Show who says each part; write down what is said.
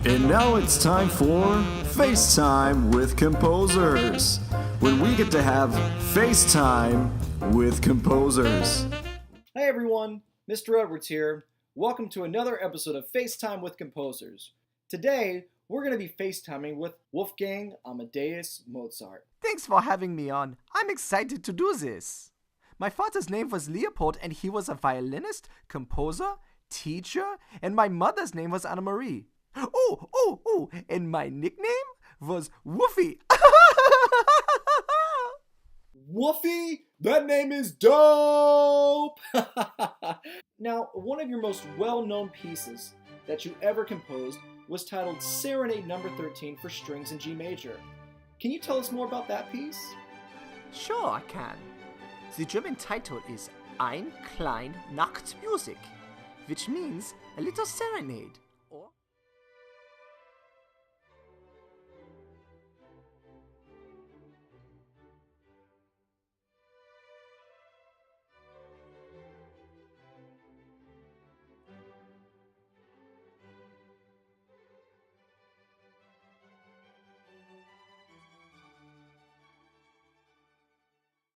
Speaker 1: And now it's time for FaceTime with composers, when we get to have FaceTime with composers.
Speaker 2: Hi everyone, Mr. Edwards here. Welcome to another episode of FaceTime with Composers. Today, we're going to be FaceTiming with Wolfgang Amadeus Mozart.
Speaker 3: Thanks for having me on. I'm excited to do this. My father's name was Leopold and he was a violinist, composer, teacher, and my mother's name was Anna Marie. And my nickname was Woofy.
Speaker 2: Woofy? That name is dope! Now, one of your most well-known pieces that you ever composed was titled Serenade No. 13 for strings in G major. Can you tell us more about that piece?
Speaker 3: Sure, I can. The German title is Ein klein Nachtmusik, which means a little serenade.